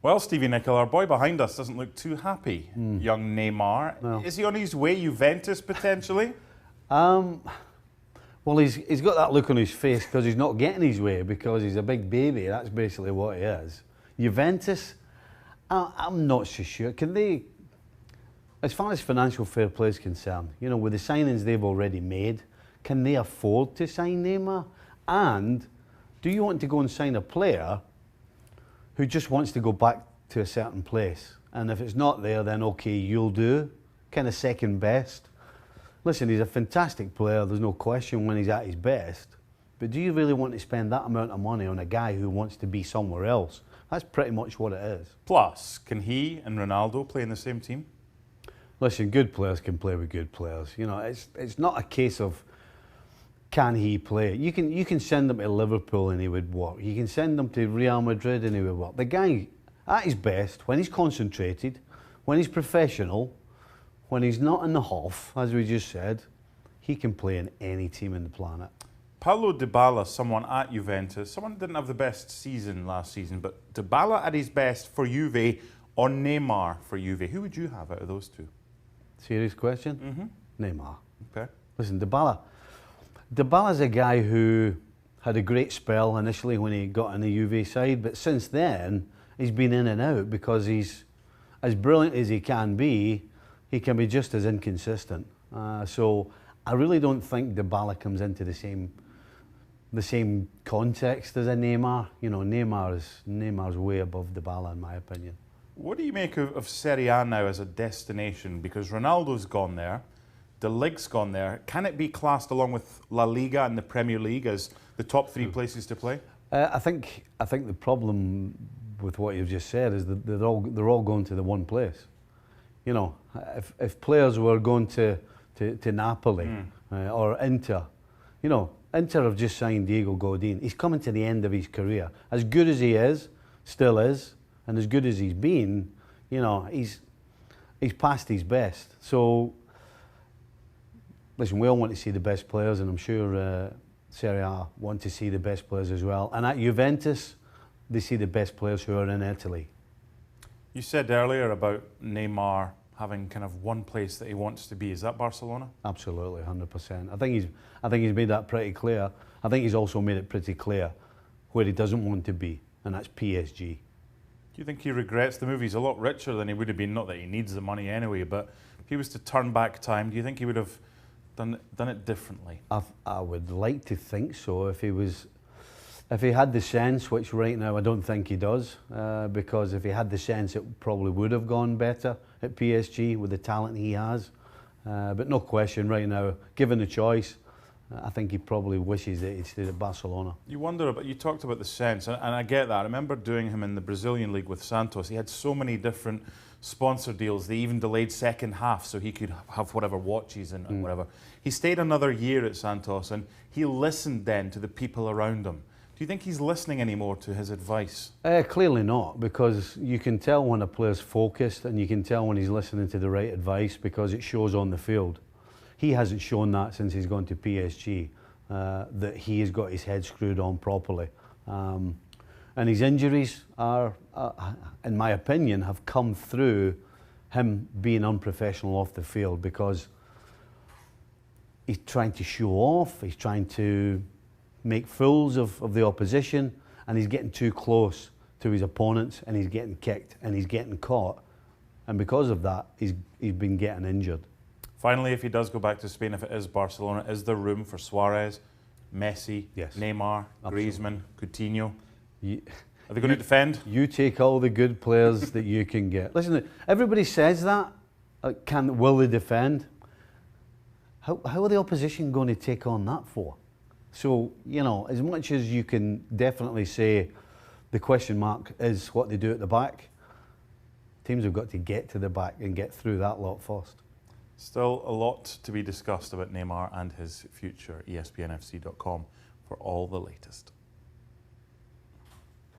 Well, Stevie Nicol, our boy behind us doesn't look too happy. Young Neymar. No. Is he on his way Juventus potentially? Well, he's got that look on his face because he's not getting his way because he's a big baby. That's basically what he is. Juventus, I'm not so sure. Can they, as far as financial fair play is concerned, you know, with the signings they've already made, can they afford to sign Neymar? And do you want to go and sign a player who just wants to go back to a certain place? And if it's not there, then okay, you'll do. Kind of second best. Listen, he's a fantastic player, there's no question when he's at his best. But do you really want to spend that amount of money on a guy who wants to be somewhere else? That's pretty much what it is. Plus, can he and Ronaldo play in the same team? Listen, good players can play with good players. You know, it's not a case of can he play. You can send him to Liverpool and he would work. You can send him to Real Madrid and he would work. The guy, at his best, when he's concentrated, when he's professional, when he's not in the huff, as we just said, he can play in any team in the planet. Paulo Dybala, someone at Juventus, someone who didn't have the best season last season, but Dybala at his best for Juve, or Neymar for Juve. Who would you have out of those two? Serious question? Neymar. Okay. Listen, Dybala's a guy who had a great spell initially when he got in the Juve side, but since then he's been in and out because he's as brilliant as he can be just as inconsistent. So I really don't think Dybala comes into the same context as a Neymar. You know, Neymar's way above Dybala in my opinion. What do you make of Serie A now as a destination? Because Ronaldo's gone there, the league's gone there. Can it be classed along with La Liga and the Premier League as the top three places to play? I think the problem with what you've just said is that they're all going to the one place. You know, if players were going to Napoli or Inter, you know, Inter have just signed Diego Godin. He's coming to the end of his career. As good as he is, still is, and as good as he's been, you know, he's past his best. So, listen, we all want to see the best players, and I'm sure Serie A want to see the best players as well. And at Juventus, they see the best players who are in Italy. You said earlier about Neymar having kind of one place that he wants to be. Is that Barcelona? Absolutely, 100%. I think he's made that pretty clear. I think he's also made it pretty clear where he doesn't want to be, and that's PSG. Do you think he regrets the move? He's a lot richer than he would have been. Not that he needs the money anyway, but if he was to turn back time, do you think he would have done it differently? I would like to think so. If he had the sense, which right now I don't think he does, because if he had the sense, it probably would have gone better at PSG with the talent he has. But no question, right now, given the choice, I think he probably wishes that he'd stayed at Barcelona. You talked about the sense, and I get that. I remember doing him in the Brazilian league with Santos. He had so many different sponsor deals. They even delayed second half so he could have whatever watches and whatever. He stayed another year at Santos, and he listened then to the people around him. Do you think he's listening anymore to his advice? Clearly not, because you can tell when a player's focused and you can tell when he's listening to the right advice because it shows on the field. He hasn't shown that since he's gone to PSG, that he has got his head screwed on properly. And his injuries are, in my opinion, have come through him being unprofessional off the field because he's trying to show off, he's trying to make fools of the opposition, and he's getting too close to his opponents, and he's getting kicked and he's getting caught, and because of that he's been getting injured. Finally, if he does go back to Spain, if it is Barcelona, is there room for Suarez, Messi, yes, Neymar, absolutely. Griezmann, Coutinho? Are they going to defend? You take all the good players that you can get. Listen, everybody says that. Will they defend? How are the opposition going to take on that for? So, you know, as much as you can definitely say the question mark is what they do at the back, teams have got to get to the back and get through that lot first. Still a lot to be discussed about Neymar and his future. ESPNFC.com for all the latest.